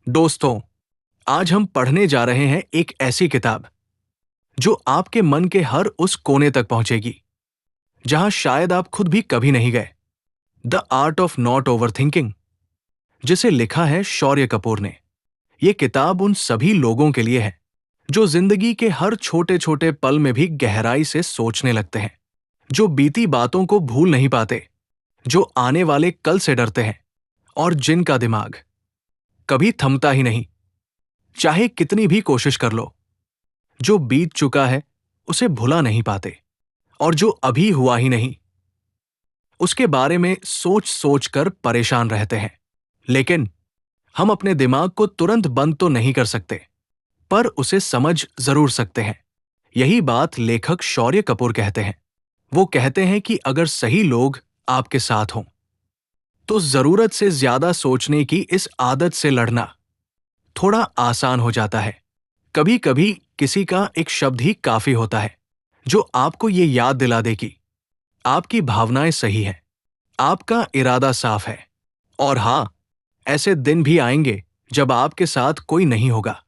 दोस्तों, आज हम पढ़ने जा रहे हैं एक ऐसी किताब जो आपके मन के हर उस कोने तक पहुंचेगी जहां शायद आप खुद भी कभी नहीं गए। The art of not over thinking, जिसे लिखा है शौर्य कपूर ने। यह किताब उन सभी लोगों के लिए है जो जिंदगी के हर छोटे छोटे पल में भी गहराई से सोचने लगते हैं, जो बीती बातों को भूल नहीं पाते, जो आने वाले कल से डरते हैं और जिनका दिमाग कभी थमता ही नहीं, चाहे कितनी भी कोशिश कर लो। जो बीत चुका है उसे भुला नहीं पाते और जो अभी हुआ ही नहीं उसके बारे में सोच सोच कर परेशान रहते हैं। लेकिन हम अपने दिमाग को तुरंत बंद तो नहीं कर सकते, पर उसे समझ जरूर सकते हैं। यही बात लेखक शौर्य कपूर कहते हैं। वो कहते हैं कि अगर सही लोग आपके साथ हों तो जरूरत से ज्यादा सोचने की इस आदत से लड़ना थोड़ा आसान हो जाता है। कभी कभी किसी का एक शब्द ही काफी होता है जो आपको ये याद दिला दे कि आपकी भावनाएं सही हैं, आपका इरादा साफ है। और हां, ऐसे दिन भी आएंगे जब आपके साथ कोई नहीं होगा,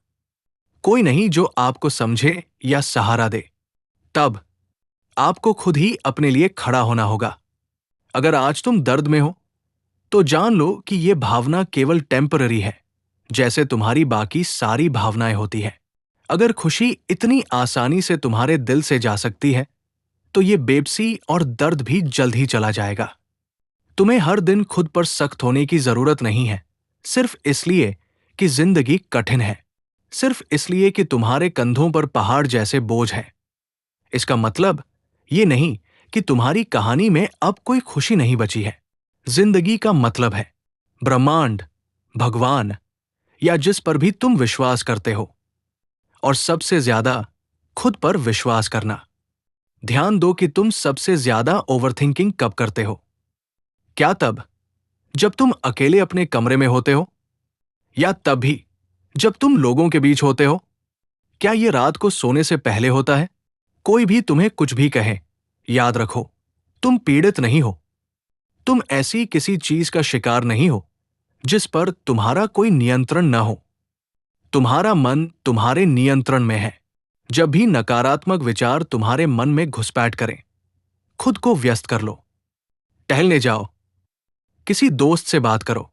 कोई नहीं जो आपको समझे या सहारा दे। तब आपको खुद ही अपने लिए खड़ा होना होगा। अगर आज तुम दर्द में हो तो जान लो कि यह भावना केवल टेम्पररी है, जैसे तुम्हारी बाकी सारी भावनाएं होती हैं। अगर खुशी इतनी आसानी से तुम्हारे दिल से जा सकती है तो ये बेबसी और दर्द भी जल्द ही चला जाएगा। तुम्हें हर दिन खुद पर सख्त होने की जरूरत नहीं है, सिर्फ इसलिए कि जिंदगी कठिन है, सिर्फ इसलिए कि तुम्हारे कंधों पर पहाड़ जैसे बोझ है। इसका मतलब ये नहीं कि तुम्हारी कहानी में अब कोई खुशी नहीं बची है। जिंदगी का मतलब है ब्रह्मांड, भगवान या जिस पर भी तुम विश्वास करते हो, और सबसे ज्यादा खुद पर विश्वास करना। ध्यान दो कि तुम सबसे ज्यादा ओवरथिंकिंग कब करते हो? क्या तब जब तुम अकेले अपने कमरे में होते हो, या तब भी जब तुम लोगों के बीच होते हो? क्या यह रात को सोने से पहले होता है? कोई भी तुम्हें कुछ भी कहे, याद रखो, तुम पीड़ित नहीं हो। तुम ऐसी किसी चीज का शिकार नहीं हो जिस पर तुम्हारा कोई नियंत्रण न हो। तुम्हारा मन तुम्हारे नियंत्रण में है। जब भी नकारात्मक विचार तुम्हारे मन में घुसपैठ करें, खुद को व्यस्त कर लो। टहलने जाओ, किसी दोस्त से बात करो,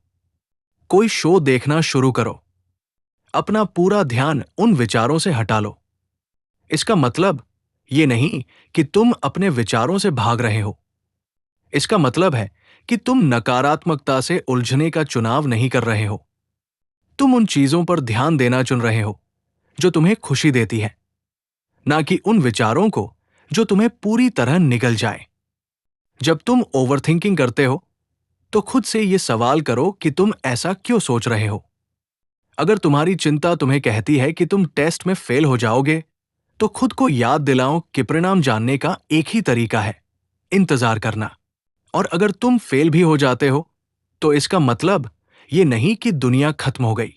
कोई शो देखना शुरू करो। अपना पूरा ध्यान उन विचारों से हटा लो। इसका मतलब ये नहीं कि तुम अपने विचारों से भाग रहे हो। इसका मतलब है कि तुम नकारात्मकता से उलझने का चुनाव नहीं कर रहे हो। तुम उन चीजों पर ध्यान देना चुन रहे हो जो तुम्हें खुशी देती है, ना कि उन विचारों को जो तुम्हें पूरी तरह निगल जाए। जब तुम ओवरथिंकिंग करते हो तो खुद से ये सवाल करो कि तुम ऐसा क्यों सोच रहे हो। अगर तुम्हारी चिंता तुम्हें कहती है कि तुम टेस्ट में फेल हो जाओगे, तो खुद को याद दिलाओ कि परिणाम जानने का एक ही तरीका है, इंतजार करना। और अगर तुम फेल भी हो जाते हो तो इसका मतलब ये नहीं कि दुनिया खत्म हो गई।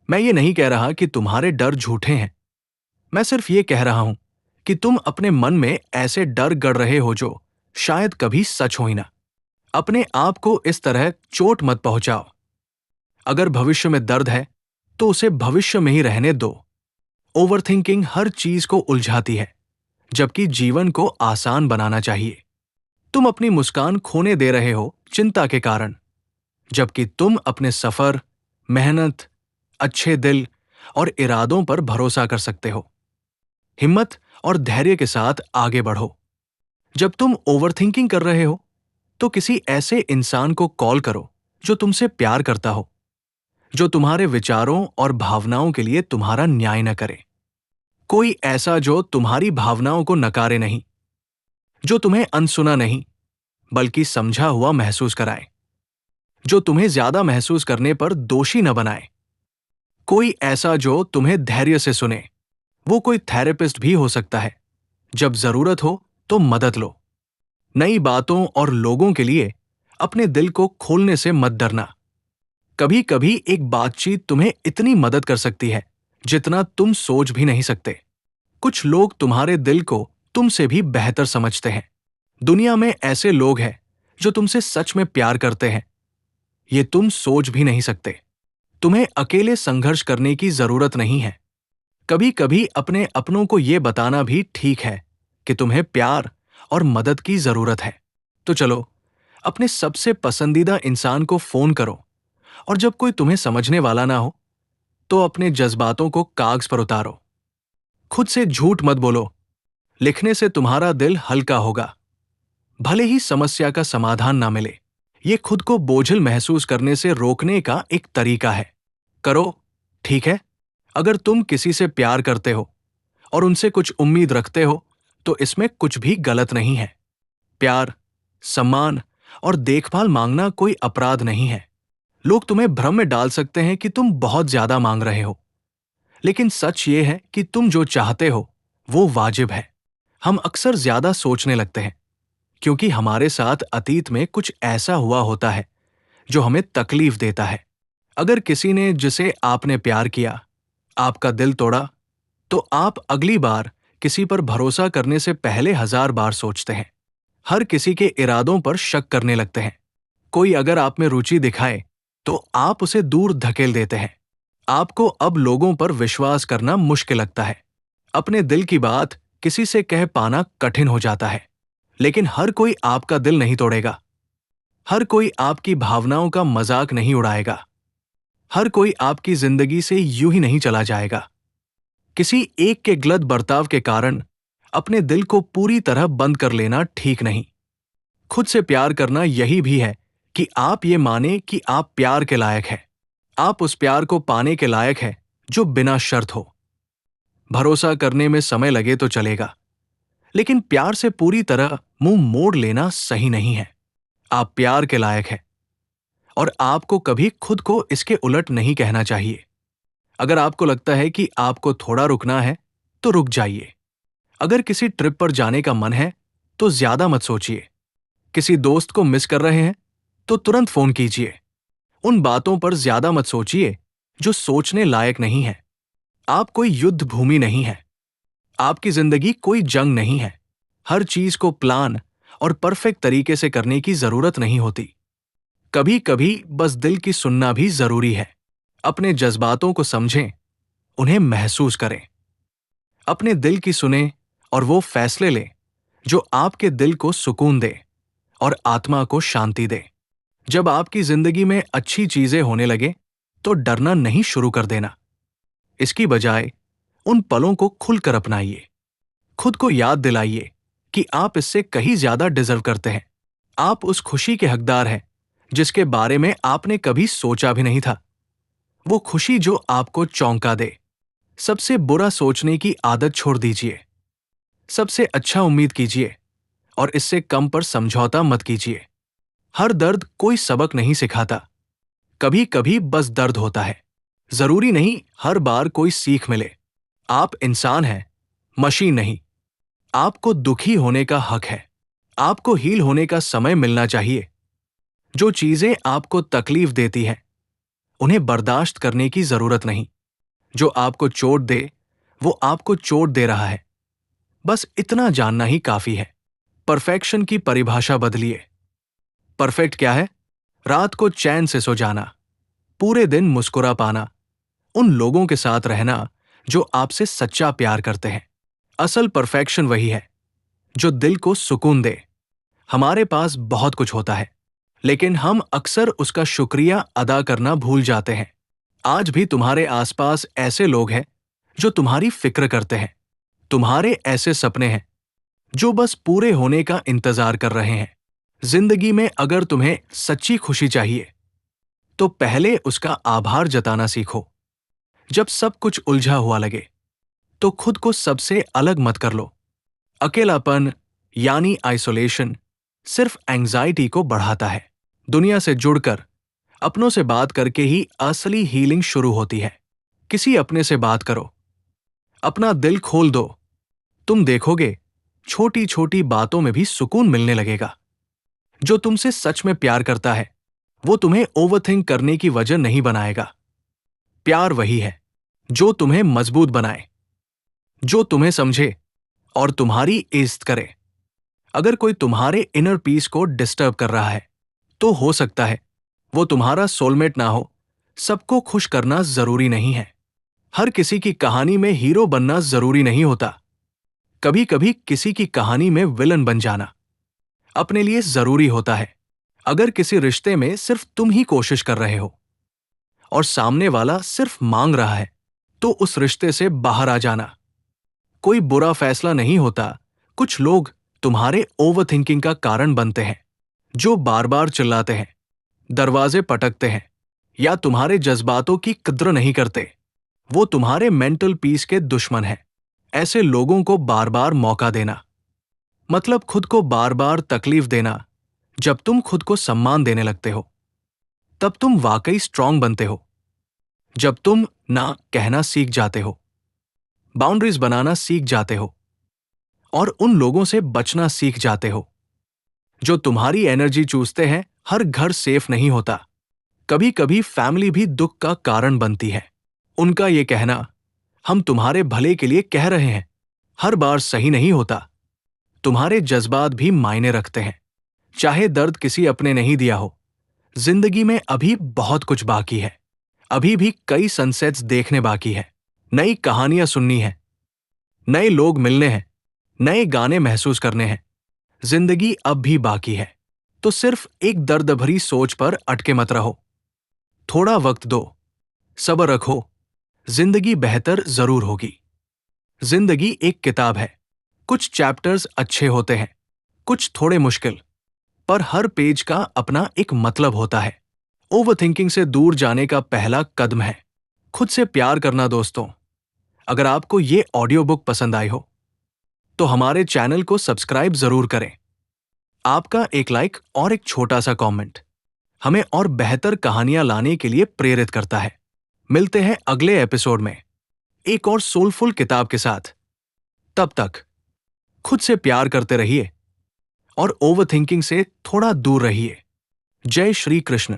मैं ये नहीं कह रहा कि तुम्हारे डर झूठे हैं। मैं सिर्फ ये कह रहा हूं कि तुम अपने मन में ऐसे डर गढ़ रहे हो जो शायद कभी सच हो ही ना। अपने आप को इस तरह चोट मत पहुंचाओ। अगर भविष्य में दर्द है तो उसे भविष्य में ही रहने दो। ओवरथिंकिंग हर चीज को उलझाती है, जबकि जीवन को आसान बनाना चाहिए। तुम अपनी मुस्कान खोने दे रहे हो चिंता के कारण, जबकि तुम अपने सफर, मेहनत, अच्छे दिल और इरादों पर भरोसा कर सकते हो। हिम्मत और धैर्य के साथ आगे बढ़ो। जब तुम ओवरथिंकिंग कर रहे हो तो किसी ऐसे इंसान को कॉल करो जो तुमसे प्यार करता हो, जो तुम्हारे विचारों और भावनाओं के लिए तुम्हारा न्याय न करे। कोई ऐसा जो तुम्हारी भावनाओं को नकारे नहीं, जो तुम्हें अनसुना नहीं बल्कि समझा हुआ महसूस कराए, जो तुम्हें ज्यादा महसूस करने पर दोषी न बनाए। कोई ऐसा जो तुम्हें धैर्य से सुने। वो कोई थेरेपिस्ट भी हो सकता है। जब जरूरत हो तो मदद लो। नई बातों और लोगों के लिए अपने दिल को खोलने से मत डरना। कभी कभी एक बातचीत तुम्हें इतनी मदद कर सकती है जितना तुम सोच भी नहीं सकते। कुछ लोग तुम्हारे दिल को तुमसे भी बेहतर समझते हैं। दुनिया में ऐसे लोग हैं जो तुमसे सच में प्यार करते हैं, ये तुम सोच भी नहीं सकते। तुम्हें अकेले संघर्ष करने की जरूरत नहीं है। कभी कभी अपने अपनों को यह बताना भी ठीक है कि तुम्हें प्यार और मदद की जरूरत है। तो चलो, अपने सबसे पसंदीदा इंसान को फोन करो, और जब कोई तुम्हें समझने वाला ना हो तो अपने जज्बातों को कागज पर उतारो। खुद से झूठ मत बोलो। लिखने से तुम्हारा दिल हल्का होगा, भले ही समस्या का समाधान ना मिले। ये खुद को बोझिल महसूस करने से रोकने का एक तरीका है। करो, ठीक है? अगर तुम किसी से प्यार करते हो और उनसे कुछ उम्मीद रखते हो तो इसमें कुछ भी गलत नहीं है। प्यार, सम्मान और देखभाल मांगना कोई अपराध नहीं है। लोग तुम्हें भ्रम में डाल सकते हैं कि तुम बहुत ज्यादा मांग रहे हो, लेकिन सच ये है कि तुम जो चाहते हो वो वाजिब है। हम अक्सर ज्यादा सोचने लगते हैं क्योंकि हमारे साथ अतीत में कुछ ऐसा हुआ होता है जो हमें तकलीफ देता है। अगर किसी ने जिसे आपने प्यार किया आपका दिल तोड़ा, तो आप अगली बार किसी पर भरोसा करने से पहले 1000 बार सोचते हैं। हर किसी के इरादों पर शक करने लगते हैं। कोई अगर आप में रुचि दिखाए तो आप उसे दूर धकेल देते हैं। आपको अब लोगों पर विश्वास करना मुश्किल लगता है। अपने दिल की बात किसी से कह पाना कठिन हो जाता है। लेकिन हर कोई आपका दिल नहीं तोड़ेगा। हर कोई आपकी भावनाओं का मजाक नहीं उड़ाएगा। हर कोई आपकी जिंदगी से यूं ही नहीं चला जाएगा। किसी एक के गलत बर्ताव के कारण अपने दिल को पूरी तरह बंद कर लेना ठीक नहीं। खुद से प्यार करना यही भी है कि आप ये माने कि आप प्यार के लायक हैं। आप उस प्यार को पाने के लायक हैं जो बिना शर्त हो। भरोसा करने में समय लगे तो चलेगा, लेकिन प्यार से पूरी तरह मुंह मोड़ लेना सही नहीं है। आप प्यार के लायक हैं और आपको कभी खुद को इसके उलट नहीं कहना चाहिए। अगर आपको लगता है कि आपको थोड़ा रुकना है तो रुक जाइए। अगर किसी ट्रिप पर जाने का मन है तो ज्यादा मत सोचिए। किसी दोस्त को मिस कर रहे हैं तो तुरंत फोन कीजिए। उन बातों पर ज्यादा मत सोचिए जो सोचने लायक नहीं है। आप कोई युद्ध भूमि नहीं है। आपकी जिंदगी कोई जंग नहीं है। हर चीज को प्लान और परफेक्ट तरीके से करने की जरूरत नहीं होती। कभी कभी बस दिल की सुनना भी जरूरी है। अपने जज्बातों को समझें, उन्हें महसूस करें। अपने दिल की सुने और वो फैसले लें जो आपके दिल को सुकून दे और आत्मा को शांति दे। जब आपकी जिंदगी में अच्छी चीजें होने लगे तो डरना नहीं शुरू कर देना। इसकी बजाय उन पलों को खुलकर अपनाइए। खुद को याद दिलाइए कि आप इससे कहीं ज्यादा डिजर्व करते हैं। आप उस खुशी के हकदार हैं जिसके बारे में आपने कभी सोचा भी नहीं था। वो खुशी जो आपको चौंका दे। सबसे बुरा सोचने की आदत छोड़ दीजिए। सबसे अच्छा उम्मीद कीजिए और इससे कम पर समझौता मत कीजिए। हर दर्द कोई सबक नहीं सिखाता। कभी कभी बस दर्द होता है। जरूरी नहीं हर बार कोई सीख मिले। आप इंसान हैं, मशीन नहीं। आपको दुखी होने का हक है। आपको हील होने का समय मिलना चाहिए। जो चीजें आपको तकलीफ देती हैं उन्हें बर्दाश्त करने की जरूरत नहीं। जो आपको चोट दे वो आपको चोट दे रहा है। बस इतना जानना ही काफी है। परफेक्शन की परिभाषा बदलिए। परफेक्ट क्या है? रात को चैन से सो जाना, पूरे दिन मुस्कुरा पाना, उन लोगों के साथ रहना जो आपसे सच्चा प्यार करते हैं। असल परफेक्शन वही है जो दिल को सुकून दे। हमारे पास बहुत कुछ होता है, लेकिन हम अक्सर उसका शुक्रिया अदा करना भूल जाते हैं। आज भी तुम्हारे आसपास ऐसे लोग हैं जो तुम्हारी फिक्र करते हैं। तुम्हारे ऐसे सपने हैं जो बस पूरे होने का इंतजार कर रहे हैं। जिंदगी में अगर तुम्हें सच्ची खुशी चाहिए तो पहले उसका आभार जताना सीखो। जब सब कुछ उलझा हुआ लगे तो खुद को सबसे अलग मत कर लो। अकेलापन यानी आइसोलेशन सिर्फ एंजाइटी को बढ़ाता है। दुनिया से जुड़कर, अपनों से बात करके ही असली हीलिंग शुरू होती है। किसी अपने से बात करो, अपना दिल खोल दो। तुम देखोगे छोटी छोटी बातों में भी सुकून मिलने लगेगा। जो तुमसे सच में प्यार करता है वो तुम्हें ओवरथिंक करने की वजह नहीं बनाएगा। प्यार वही है जो तुम्हें मजबूत बनाए, जो तुम्हें समझे और तुम्हारी इज्जत करे। अगर कोई तुम्हारे इनर पीस को डिस्टर्ब कर रहा है तो हो सकता है वो तुम्हारा सोलमेट ना हो, सबको खुश करना जरूरी नहीं है। हर किसी की कहानी में हीरो बनना जरूरी नहीं होता। कभी कभी किसी की कहानी में विलन बन जाना अपने लिए जरूरी होता है। अगर किसी रिश्ते में सिर्फ तुम ही कोशिश कर रहे हो और सामने वाला सिर्फ मांग रहा है, तो उस रिश्ते से बाहर आ जाना। कोई बुरा फैसला नहीं होता। कुछ लोग तुम्हारे ओवरथिंकिंग का कारण बनते हैं, जो बार बार चिल्लाते हैं, दरवाजे पटकते हैं या तुम्हारे जज्बातों की कद्र नहीं करते। वो तुम्हारे मेंटल पीस के दुश्मन हैं। ऐसे लोगों को बार बार मौका देना मतलब खुद को बार बार तकलीफ देना। जब तुम खुद को सम्मान देने लगते हो, तब तुम वाकई स्ट्रांग बनते हो। जब तुम ना कहना सीख जाते हो, बाउंड्रीज बनाना सीख जाते हो और उन लोगों से बचना सीख जाते हो जो तुम्हारी एनर्जी चूसते हैं। हर घर सेफ नहीं होता। कभी कभी फैमिली भी दुख का कारण बनती है। उनका ये कहना, हम तुम्हारे भले के लिए कह रहे हैं, हर बार सही नहीं होता। तुम्हारे जज्बात भी मायने रखते हैं, चाहे दर्द किसी अपने नहीं दिया हो। जिंदगी में अभी बहुत कुछ बाकी है। अभी भी कई सनसेट्स देखने बाकी है, नई कहानियां सुननी है, नए लोग मिलने हैं, नए गाने महसूस करने हैं। जिंदगी अब भी बाकी है, तो सिर्फ एक दर्द भरी सोच पर अटके मत रहो। थोड़ा वक्त दो, सब्र रखो। जिंदगी बेहतर जरूर होगी। जिंदगी एक किताब है। कुछ चैप्टर्स अच्छे होते हैं, कुछ थोड़े मुश्किल, पर हर पेज का अपना एक मतलब होता है। ओवरथिंकिंग से दूर जाने का पहला कदम है खुद से प्यार करना। दोस्तों, अगर आपको ये ऑडियो बुक पसंद आई हो, तो हमारे चैनल को सब्सक्राइब जरूर करें। आपका एक लाइक और एक छोटा सा कमेंट हमें और बेहतर कहानियां लाने के लिए प्रेरित करता है। मिलते हैं अगले एपिसोड में एक और सोलफुल किताब के साथ। तब तक खुद से प्यार करते रहिए और ओवरथिंकिंग से थोड़ा दूर रहिए। जय श्री कृष्ण।